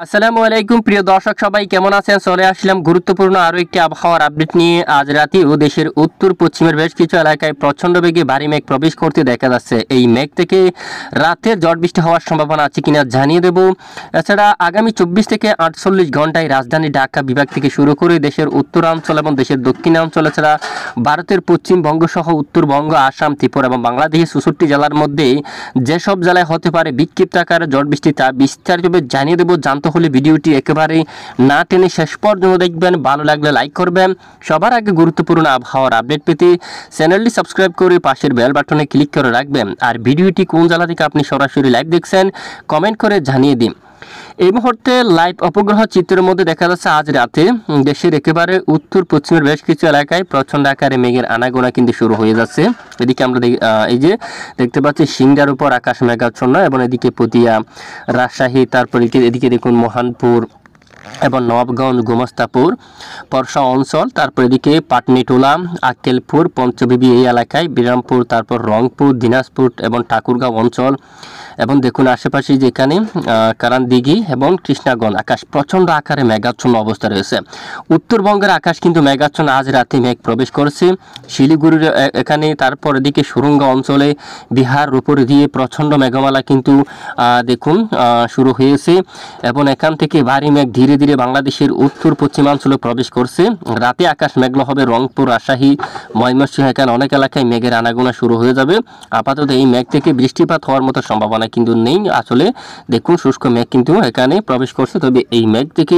আসসালামু আলাইকুম প্রিয় দর্শক সবাই কেমন আছেন। চলে আসলাম গুরুত্বপূর্ণ আরও একটি আবহাওয়ার আপডেট নিয়ে। আজ রাতে ও দেশের উত্তর পশ্চিমের বেশ কিছু এলাকায় প্রচণ্ড বেগে ভারী মেঘ প্রবেশ করতে দেখা যাচ্ছে। এই মেঘ থেকে রাতে ঝড় বৃষ্টি হওয়ার সম্ভাবনা আছে কিনা জানিয়ে দেব। এছাড়া আগামী 24 থেকে 48 ঘন্টায় রাজধানী ঢাকা বিভাগ থেকে শুরু করে দেশের উত্তরাঞ্চল এবং দেশের দক্ষিণাঞ্চল এছাড়া ভারতের পশ্চিমবঙ্গ সহ উত্তরবঙ্গ, আসাম, ত্রিপুরা এবং বাংলাদেশের 64 জেলার মধ্যে যেসব জেলায় হতে পারে বিক্ষিপ্ত আকারে ঝড় বৃষ্টি তা বিস্তারিতভাবে জানিয়ে দেব। জানতে হলে ভিডিওটি একেবারে না টেনে শেষ পর্যন্ত দেখবেন। ভালো লাগলে লাইক করবেন। সবার আগে গুরুত্বপূর্ণ আবহাওয়ার আপডেট পেতে চ্যানেলটি সাবস্ক্রাইব করে পাশের বেল বাটনে ক্লিক করে রাখবেন। আর ভিডিওটি কোন জেলা থেকে আপনি সরাসরি লাইভ দেখছেন কমেন্ট করে জানিয়ে দিন। এই মুহূর্তে লাইভ উপগ্রহ চিত্রের মধ্যে দেখা যাচ্ছে আজ রাতে দেশের একেবারে উত্তর পশ্চিমের বেশ কিছু এলাকায় প্রচণ্ড আকারে মেঘের আনাগোনা কিন্তু শুরু হয়ে যাচ্ছে। এদিকে আমরা এই যে দেখতে পাচ্ছি সিংড়ার উপর আকাশ মেঘাচ্ছন্ন এবং এদিকে পতিয়া, রাজশাহী, তারপর এদিকে দেখুন মহানপুর এবং নবাবগঞ্জ, গোমস্তাপুর, পরশা অঞ্চল, তারপর এদিকে পাটনিটোলা, আক্কেলপুর, পঞ্চবিবি এই এলাকায়, বিরামপুর, তারপর রংপুর, দিনাজপুর এবং ঠাকুরগাঁও অঞ্চল এবং দেখুন আশেপাশে যেখানে কারানদিঘি এবং কৃষ্ণাগঞ্জ আকাশ প্রচণ্ড আকারে মেঘাচ্ছন্ন অবস্থা রয়েছে। উত্তরবঙ্গের আকাশ কিন্তু মেঘাচ্ছন্ন, আজ রাতে মেঘ প্রবেশ করেছে শিলিগুড়ির এখানে, তারপর এদিকে সুরঙ্গা অঞ্চলে বিহার উপর দিয়ে প্রচণ্ড মেঘমালা কিন্তু দেখুন শুরু হয়েছে এবং এখান থেকে ভারী মেঘ ধীরে ধীরে বাংলাদেশের উত্তর পশ্চিমাঞ্চলে প্রবেশ করছে। রাতে আকাশ মেঘলা হবে রংপুর, রাজশাহী, ময়মনসিংহ, এখানে অনেক এলাকায় মেঘের আনাগোনা শুরু হয়ে যাবে। আপাতত এই মেঘ থেকে বৃষ্টিপাত হওয়ার মতো সম্ভাবনা কিন্তু নেই। আসলে দেখুন শুষ্ক মেঘ কিন্তু এখানে প্রবেশ করছে, তবে এই মেঘ থেকে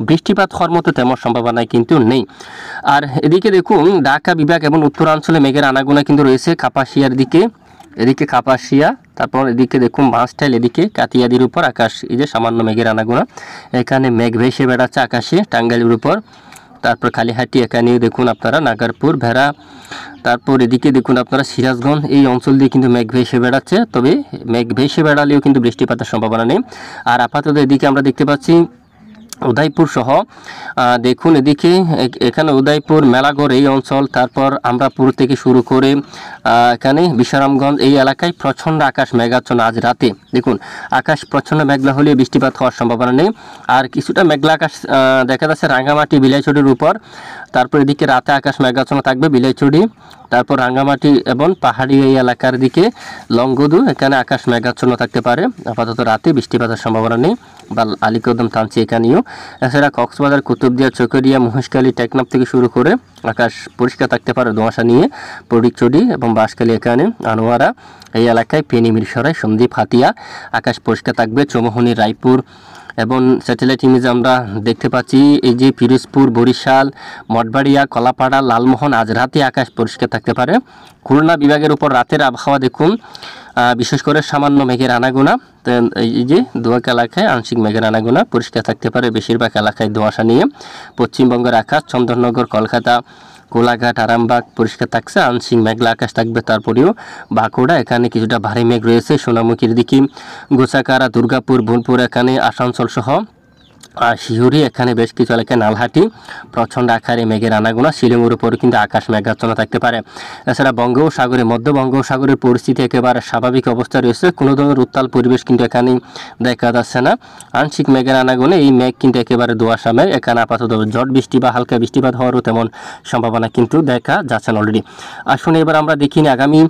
বৃষ্টিপাত হওয়ার মতো তেমন সম্ভাবনা কিন্তু নেই। আর এদিকে দেখুন ঢাকা বিভাগ এবং উত্তরাঞ্চলে মেঘের আনাগোনা কিন্তু রয়েছে কাপাসিয়ার দিকে, এদিকে কাপাসিয়া, তারপর এদিকে দেখুন বাঁশটাইল, এদিকে কাতিয়াদির উপর আকাশ এই যে সামান্য মেঘের আনাগোনা, এখানে মেঘ ভেসে বেড়াচ্ছে আকাশে টাঙ্গাইলের উপর, তারপর কালীহাটি, এখানেও দেখুন আপনারা নাগারপুর, ভেড়া, তারপর এদিকে দেখুন আপনারা সিরাজগঞ্জ এই অঞ্চল দিয়ে কিন্তু মেঘ ভেসে বেড়াচ্ছে, তবে মেঘ ভেসে বেড়ালেও কিন্তু বৃষ্টিপাতের সম্ভাবনা নেই। আর আপাতত এদিকে আমরা দেখতে পাচ্ছি উদয়পুর সহ দেখুন এদিকে এখানে উদয়পুর, মেলাগড় এই অঞ্চল, তারপর আমরাপুর থেকে শুরু করে এখানে বিশারামগঞ্জ এই এলাকায় প্রচণ্ড আকাশ মেঘাচ্ছন্ন। আজ রাতে দেখুন আকাশ প্রচণ্ড মেঘলা হলেও বৃষ্টিপাত হওয়ার সম্ভাবনা নেই। আর কিছুটা মেঘলা আকাশ দেখা যাচ্ছে রাঙ্গামাটি, বিলাইছড়ির উপর, তারপর এদিকে রাতে আকাশ মেঘাচ্ছন্ন থাকবে বিলাইছড়ি, তারপর রাঙ্গামাটি এবং পাহাড়ি এই এলাকার দিকে লংগদু, এখানে আকাশ মেঘাচ্ছন্ন থাকতে পারে। আপাতত রাতে বৃষ্টিপাতের সম্ভাবনা নেই। বা আলীকদম, থানচি এখানেও, এছাড়া কক্সবাজার, কুতুবদিয়া, চকরিয়া, মহেশখালী, টেকনাফ থেকে শুরু করে আকাশ পরিষ্কার থাকতে পারে ধোঁয়াশা নিয়ে। পরিচড়ি এবং বাঁশখালী, এখানে আনোয়ারা এই এলাকায়, ফেনী, মিরসরাই, সন্দ্বীপ, হাতিয়া আকাশ পরিষ্কার থাকবে। চৌমোহনী, রায়পুর এবং স্যাটেলাইট ইমেজ আমরা দেখতে পাচ্ছি এই যে পিরোজপুর, বরিশাল, মঠবাড়িয়া, কলাপাড়া, লালমোহন আজ রাতে আকাশ পরিষ্কার থাকতে পারে। খুলনা বিভাগের উপর রাতের আবহাওয়া দেখুন বিশেষ করে সামান্য মেঘের আনাগোনা, এই যে দোয়াক এলাকায় আংশিক মেঘের আনাগোনা পরিষ্কার থাকতে পারে, বেশিরভাগ এলাকায় ধোঁয়াশা নিয়ে। পশ্চিমবঙ্গের আকাশ চন্দননগর, কলকাতা, কোলাঘাট, আরামবাগ পরিষ্কার থাকছে, আংশিক মেঘলা আকাশ থাকবে। তারপরেও বাঁকুড়া এখানে কিছুটা ভারী মেঘ রয়েছে। সোনামুখীর দিকে গোসাকারা, দুর্গাপুর, বোলপুর, এখানে আসানসোল সহ আর শিহুরি এখানে বেশ কিছু এলাকায়, নালহাটি প্রচণ্ড আকারে মেঘের আনাগোনা। শিলিগুড়ির উপরে কিন্তু আকাশ মেঘাচ্ছন্ন থাকতে পারে। এছাড়া বঙ্গোপসাগরে, মধ্য বঙ্গোপসাগরের পরিস্থিতি একেবারে স্বাভাবিক অবস্থা রয়েছে, কোনো ধরনের উত্তাল পরিবেশ কিন্তু এখানে দেখা যাচ্ছে না। আংশিক মেঘের আনাগোনা, এই মেঘ কিন্তু একেবারে ধোঁয়াশা মেঘ, এখানে আপাতত ঝড় বৃষ্টি বা হালকা বৃষ্টিপাত হওয়ারও তেমন সম্ভাবনা কিন্তু দেখা যাচ্ছে না অলরেডি। আসুন এবার আমরা দেখিনি আগামী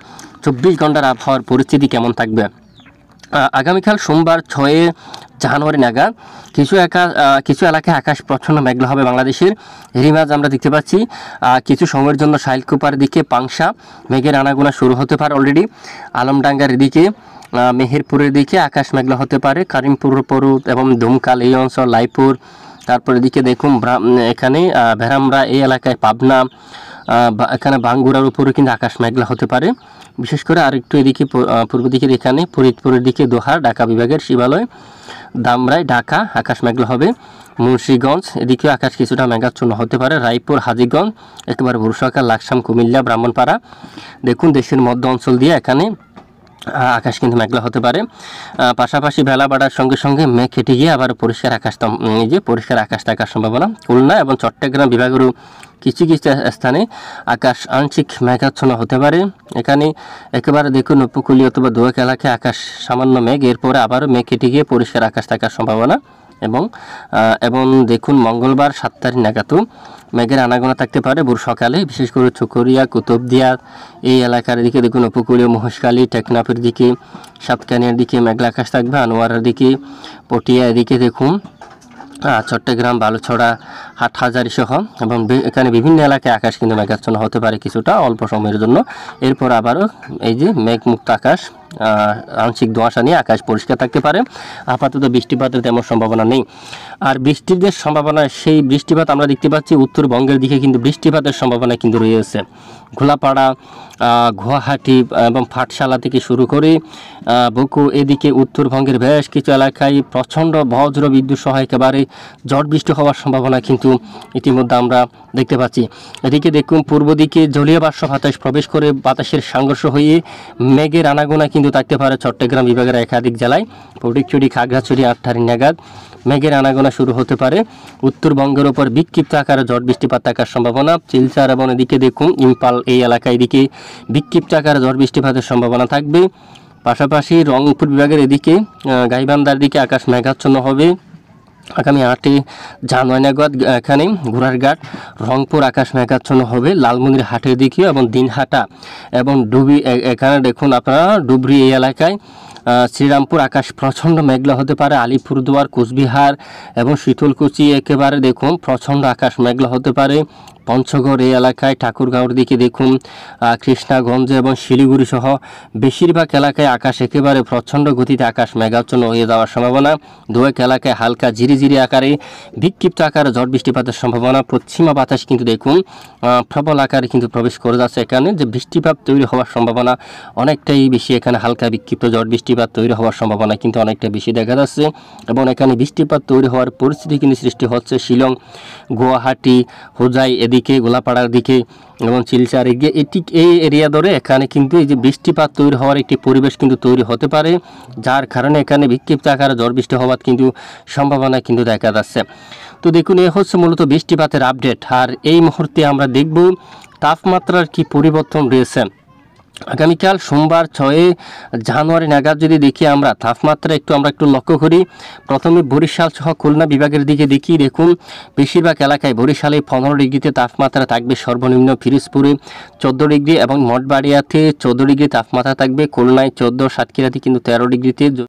24 ঘন্টার আবহাওয়ার পরিস্থিতি কেমন থাকবে। আগামীকাল সোমবার 6 জানুয়ারি নাগাদ কিছু এলাকায় আকাশ প্রচ্ছন্ন মেঘলা হবে বাংলাদেশের। এরই মাঝে আমরা দেখতে পাচ্ছি কিছু সময়ের জন্য শাইলকুপার দিকে পাংশা মেঘের আনাগোনা শুরু হতে পারে অলরেডি। আলমডাঙ্গার দিকে, মেহেরপুরের দিকে আকাশ মেঘলা হতে পারে। কারিমপুর পরুত এবং ধুমকাল এই অঞ্চল, লাইপুর, তারপর এদিকে দেখুন এখানে ভেরামরা এই এলাকায়, পাবনা, এখানে বাঙ্গুরার উপরে কিন্তু আকাশ মেঘলা হতে পারে। বিশেষ করে আরেকটু এদিকে পূর্ব দিকের এখানে ফরিদপুরের দিকে দোহার, ঢাকা বিভাগের শিবালয়, দামরাই, ঢাকা আকাশ মেঘলা হবে। মুন্সিগঞ্জ এদিকেও আকাশ কিছুটা মেঘাচ্ছন্ন হতে পারে। রায়পুর, হাজীগঞ্জ, একেবারে ভুরসাকা, লাকসাম, কুমিল্লা, ব্রাহ্মণপাড়া দেখুন দেশের মধ্য অঞ্চল দিয়ে এখানে আকাশ কিন্তু মেঘলা হতে পারে। পাশাপাশি বেলা বাড়ার সঙ্গে সঙ্গে মেঘ কেটে গিয়ে আবার পরিষ্কার আকাশ পরিষ্কার আকাশ থাকার সম্ভাবনা। খুলনা এবং চট্টগ্রাম বিভাগেরও কিছু কিছু স্থানে আকাশ আংশিক মেঘাচ্ছন্ন হতে পারে। এখানে একেবারে দেখুন উপকূলীয় অথবা দোয়াক এলাকায় আকাশ সামান্য মেঘ, এরপরে আবারও মেঘ কেটে গিয়ে পরিষ্কার আকাশ থাকার সম্ভাবনা এবং এবং দেখুন মঙ্গলবার 7 তারিখ নাগাদও মেঘের আনাগোনা থাকতে পারে ভোর সকালে, বিশেষ করে চকরিয়া, কুতুবদিয়া এই এলাকার দিকে দেখুন, উপকূলীয় মহেশখালী, টেকনাফের দিকে, সাতকানিয়ার দিকে মেঘলা আকাশ থাকবে, আনোয়ারার দিকে, পটিয়া এদিকে দেখুন, চট্টগ্রাম, বালুছড়া, হাটহাজারী সহ এবং এখানে বিভিন্ন এলাকায় আকাশ কিন্তু মেঘাচ্ছন্ন হতে পারে কিছুটা অল্প সময়ের জন্য। এরপর আবারও এই যে মেঘমুক্ত আকাশ, আংশিক ধোঁয়াশা নিয়ে আকাশ পরিষ্কার থাকতে পারে। আপাতত বৃষ্টিপাতের তেমন সম্ভাবনা নেই। আর বৃষ্টির যে সম্ভাবনা, সেই বৃষ্টিপাত আমরা দেখতে পাচ্ছি উত্তরবঙ্গের দিকে কিন্তু বৃষ্টিপাতের সম্ভাবনা কিন্তু রয়েছে। ঘোলাপাড়া, গুয়াহাটি এবং পাঠশালা থেকে শুরু করে বকু এদিকে উত্তরবঙ্গের বেশ কিছু এলাকায় প্রচণ্ড বজ্র বিদ্যুৎ সহ একেবারে ঝড় বৃষ্টি হওয়ার সম্ভাবনা কিন্তু ইতিমধ্যে আমরা দেখতে পাচ্ছি। এদিকে দেখুন পূর্ব দিকে জলীয় বাষ্প বাতাস প্রবেশ করে বাতাসের সংঘর্ষ হয়ে মেঘের আনাগোনা কিন্তু থাকতে পারে চট্টগ্রাম বিভাগের একাধিক জেলায়। ফটিকছড়ি, খাগড়াছড়ি 8 তারিখ নাগাদ মেঘের আনাগোনা শুরু হতে পারে। উত্তরবঙ্গের ওপর বিক্ষিপ্ত আকারে ঝড় বৃষ্টিপাত থাকার সম্ভাবনা। শিলচর এবং এদিকে দেখুন ইম্পাল এই এলাকায় দিকে বিক্ষিপ্ত আকারে ঝড় বৃষ্টিপাতের সম্ভাবনা থাকবে। পাশাপাশি রংপুর বিভাগের এদিকে গাইবান্ধার দিকে আকাশ মেঘাচ্ছন্ন হবে। আগামী 8 জানুয়ারি নাগাদ এখানে ঘোড়ারঘাট, রংপুর আকাশ মেঘাচ্ছন্ন হবে। লালমনির হাটের দিকেও এবং দিনহাটা এবং ডুবি এখানে দেখুন আপনারা ডুবরি এই এলাকায়, শ্রীরামপুর আকাশ প্রচণ্ড মেঘলা হতে পারে। আলিপুরদুয়ার, কোচবিহার এবং শীতলকুচি একেবারে দেখুন প্রচণ্ড আকাশ মেঘলা হতে পারে। পঞ্চগড় এই এলাকায়, ঠাকুরগাঁওর দিকে দেখুন, কৃষ্ণাগঞ্জ এবং শিলিগুড়ি সহ বেশিরভাগ এলাকায় আকাশ একেবারে প্রচণ্ড গতিতে আকাশ মেঘাচ্ছন্ন হয়ে যাওয়ার সম্ভাবনা। দু-এক এলাকায় হালকা ঝিরিঝিরি আকারে বিক্ষিপ্ত আকারে ঝড় বৃষ্টিপাতের সম্ভাবনা। পশ্চিমা বাতাস কিন্তু দেখুন প্রবল আকারে কিন্তু প্রবেশ করে যাচ্ছে। এখানে যে বৃষ্টিপাত তৈরি হওয়ার সম্ভাবনা অনেকটাই বেশি। এখানে হালকা বিক্ষিপ্ত ঝড় বৃষ্টিপাত তৈরি হওয়ার সম্ভাবনা কিন্তু অনেকটা বেশি দেখা যাচ্ছে এবং এখানে বৃষ্টিপাত তৈরি হওয়ার পরিস্থিতি কিন্তু সৃষ্টি হচ্ছে শিলং, গুয়াহাটি, হোজাই এদিকে, গোলাপাড়ার দিকে এবং শিলচর এই এরিয়া ধরে এখানে কিন্তু এই যে বৃষ্টিপাত তৈরি হওয়ার একটি পরিবেশ কিন্তু তৈরি হতে পারে, যার কারণে এখানে বিক্ষিপ্ত আকারে ঝড় বৃষ্টি হওয়ার কিন্তু সম্ভাবনা কিন্তু দেখা যাচ্ছে। তো দেখুন এ হচ্ছে মূলত বৃষ্টিপাতের আপডেট। আর এই মুহূর্তে আমরা দেখব তাপমাত্রার কি পরিবর্তন রয়েছে। আগামীকাল সোমবার 6 জানুয়ারি নাগাদ যদি দেখি আমরা তাপমাত্রা আমরা একটু লক্ষ্য করি। প্রথমে বরিশাল সহ খুলনা বিভাগের দিকে দেখি, দেখুন বেশিরভাগ এলাকায় বরিশালে 15 ডিগ্রিতে তাপমাত্রা থাকবে সর্বনিম্ন, ফিরোজপুরে 14 ডিগ্রি এবং মঠবাড়িয়াতে 14 ডিগ্রি তাপমাত্রা থাকবে, খুলনায় 14, সাতক্ষীরাতে কিন্তু 13 ডিগ্রিতে।